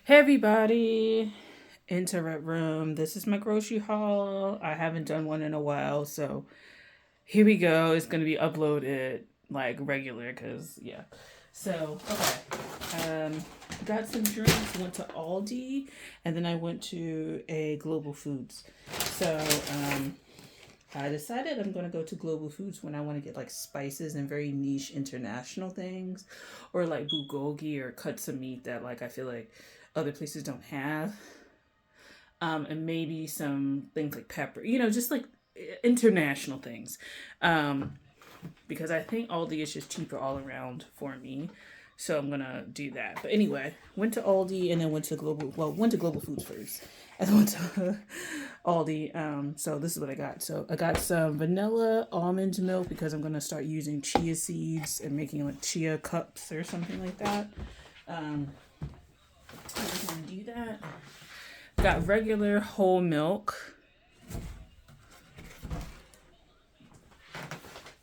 Hey everybody, Internet Room. This is my grocery haul. I haven't done one in a while, so here we go. It's gonna be uploaded like regular, cause yeah. So got some drinks. Went to Aldi, and then I went to a Global Foods. So I decided I'm gonna go to Global Foods when I want to get like spices and very niche international things, or like bulgogi or cuts of meat that like I feel like other places don't have, and maybe some things like pepper, just like international things, um, because I think Aldi is just cheaper all around for me. So I'm gonna do that. But anyway, went to Aldi and then went to Global Foods first. And then went to Aldi. So this is what I got. So I got some vanilla almond milk because I'm gonna start using chia seeds and making like chia cups or something like that. Um, I just want to do that. Got regular whole milk.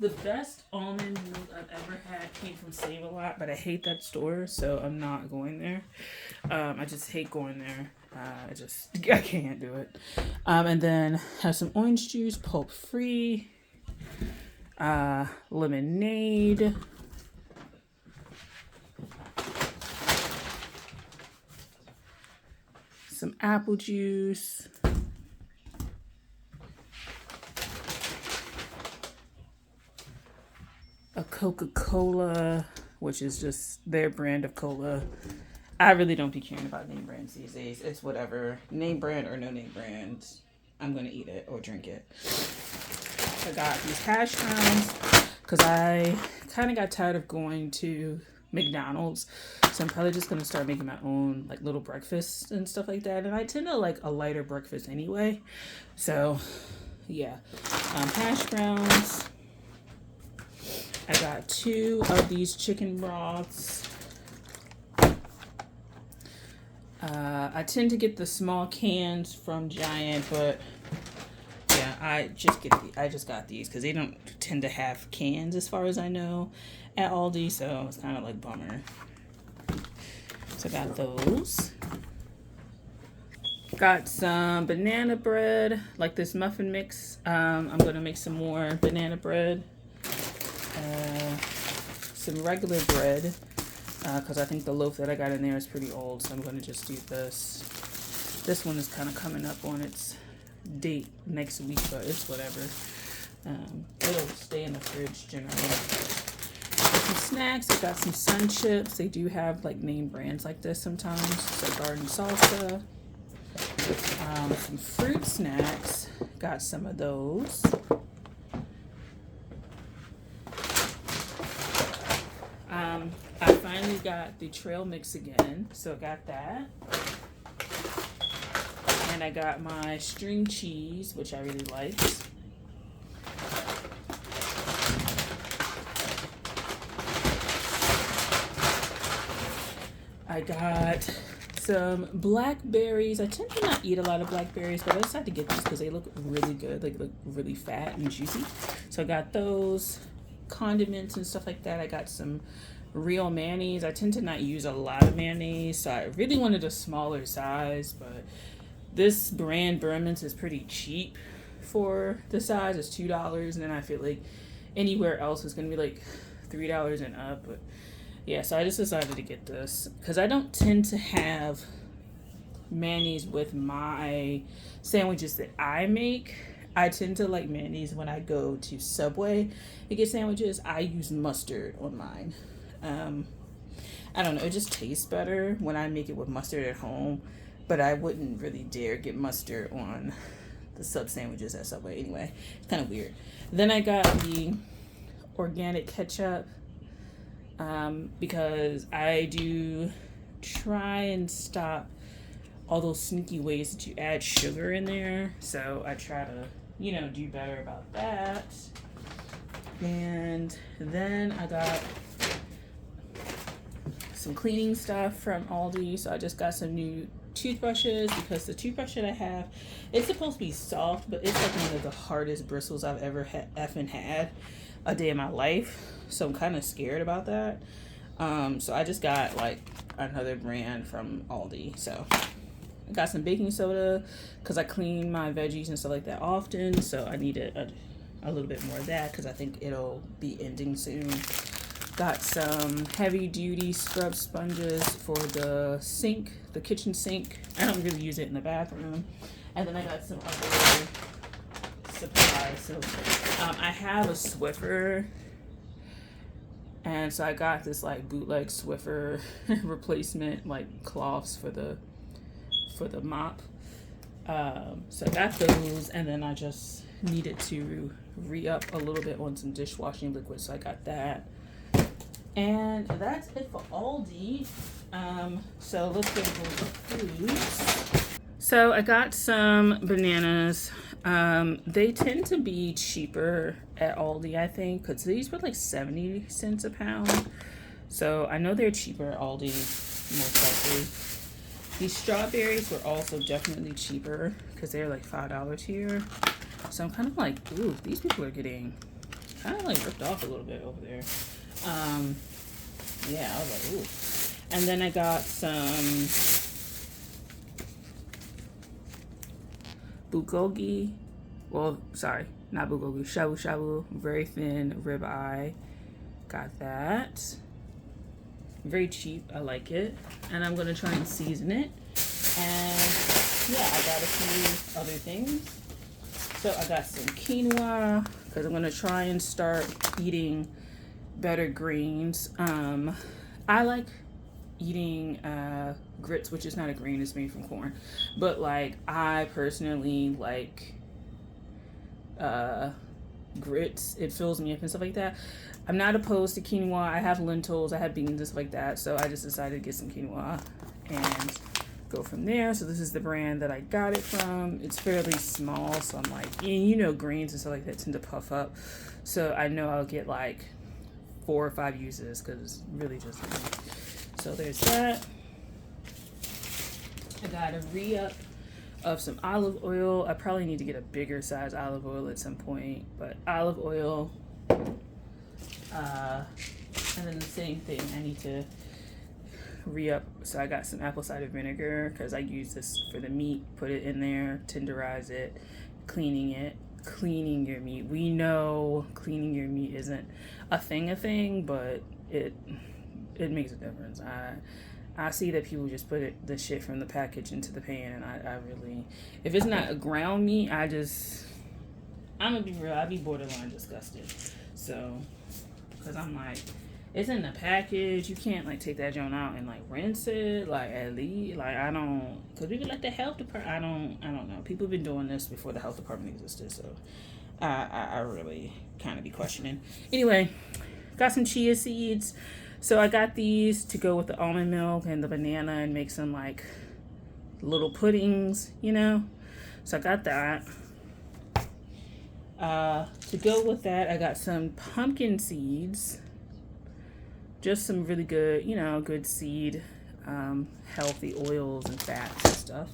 The best almond milk I've ever had came from Save a Lot, but I hate that store, so I'm not going there. I just hate going there. I can't do it. And then have some orange juice, pulp free, lemonade, some apple juice, a Coca-Cola, which is just their brand of cola. I really don't be caring about name brands these days. It's whatever. Name brand or no name brand. I'm going to eat it or drink it. I got these hash browns because I kind of got tired of going to McDonald's. So I'm probably just going to start making my own like little breakfasts and stuff like that. And I tend to like a lighter breakfast anyway. So yeah. Hash browns. I got 2 of these chicken broths. I tend to get the small cans from Giant, but yeah, I just got these because they don't tend to have cans as far as I know at Aldi, so it's kind of like bummer. So I got those. Got some banana bread, like this muffin mix. I'm gonna make some more banana bread. Some regular bread because I think the loaf that I got in there is pretty old, so I'm going to just do this. This one is kind of coming up on its date next week, but it's whatever. It'll stay in the fridge generally. Some snacks. I got some Sun Chips. They do have like name brands like this sometimes. So garden salsa. Some fruit snacks. Got some of those. I finally got the trail mix again, so I got that. And I got my string cheese, which I really like. I got some blackberries. I tend to not eat a lot of blackberries, but I decided to get these because they look really good. They look really fat and juicy. So I got those condiments and stuff like that. I got some real mayonnaise. I tend to not use a lot of mayonnaise, so I really wanted a smaller size, but this brand Berman's is pretty cheap for the size. It's $2, and then I feel like anywhere else is gonna be like $3 and up. But yeah, so I just decided to get this because I don't tend to have mayonnaise with my sandwiches that I make. I tend to like mayonnaise when I go to Subway and get sandwiches. I use mustard on mine. I don't know, it just tastes better when I make it with mustard at home, but I wouldn't really dare get mustard on the sub sandwiches at Subway anyway. It's kind of weird. Then I got the organic ketchup because I do try and stop all those sneaky ways that you add sugar in there. So I try to, do better about that. And then I got some cleaning stuff from Aldi. So I just got some new toothbrushes because the toothbrush that I have, it's supposed to be soft, but it's like one of the hardest bristles I've ever effing had a day in my life. So I'm kind of scared about that. So I just got like another brand from Aldi. So I got some baking soda because I clean my veggies and stuff like that often. So I need a little bit more of that because I think it'll be ending soon. Got some heavy duty scrub sponges for the sink, the kitchen sink. I don't really use it in the bathroom. And then I got some other supplies. So I have a Swiffer, and so I got this like bootleg Swiffer replacement like cloths for the mop. So I got those, and then I just needed to re-up a little bit on some dishwashing liquid, so I got that. And that's it for Aldi. So let's get into the foods. So I got some bananas. They tend to be cheaper at Aldi, I think, because these were like 70 cents a pound. So I know they're cheaper at Aldi, most likely. These strawberries were also definitely cheaper because they're like $5 here. So I'm kind of like, ooh, these people are getting kind of like ripped off a little bit over there. Yeah, I was like, ooh. And then I got some bulgogi. Well, sorry, not bulgogi. Shabu shabu, very thin ribeye. Got that. Very cheap. I like it. And I'm gonna try and season it. And yeah, I got a few other things. So I got some quinoa because I'm gonna try and start eating better greens. I like eating grits, which is not a grain, it's made from corn, but like I personally like grits. It fills me up and stuff like that. I'm not opposed to quinoa. I have lentils, I have beans and stuff like that, so I just decided to get some quinoa and go from there. So this is the brand that I got it from. It's fairly small, so I'm like, and you know, greens and stuff like that tend to puff up, so I know I'll get like 4 or 5 uses because it's really just me. So there's that. I got a re-up of some olive oil. I probably need to get a bigger size olive oil at some point, but olive oil. And then the same thing, I need to re-up. So I got some apple cider vinegar because I use this for the meat. Put it in there, tenderize it, cleaning your meat. We know cleaning your meat isn't a thing, but it makes a difference. I see that people just put the shit from the package into the pan, and I really, if it's not a ground meat, I'm gonna be real, I'd be borderline disgusted. So, because I'm like, it's in the package, you can't like take that joint out and like rinse it, like at least, like I don't, because even like the health department, I don't know, people have been doing this before the health department existed, so I really kind of be questioning. Anyway, got some chia seeds. So I got these to go with the almond milk and the banana and make some like little puddings, you know? So I got that. To go with that, I got some pumpkin seeds. Just some really good, you know, good seed, healthy oils and fats and stuff.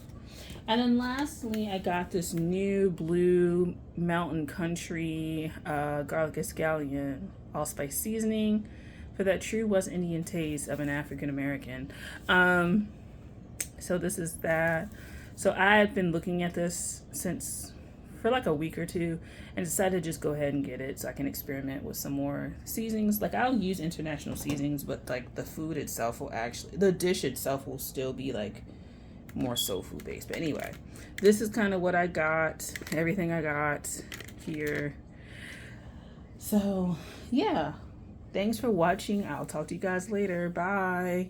And then lastly, I got this new Blue Mountain Country garlic escallion allspice seasoning for that true West Indian taste of an African American. So this is that. So I've been looking at this for like a week or two and decided to just go ahead and get it so I can experiment with some more seasonings. Like I'll use international seasonings, but like the food itself the dish itself will still be like more soul food based. But anyway, this is kind of what I got, everything I got here. So yeah, thanks for watching. I'll talk to you guys later. Bye.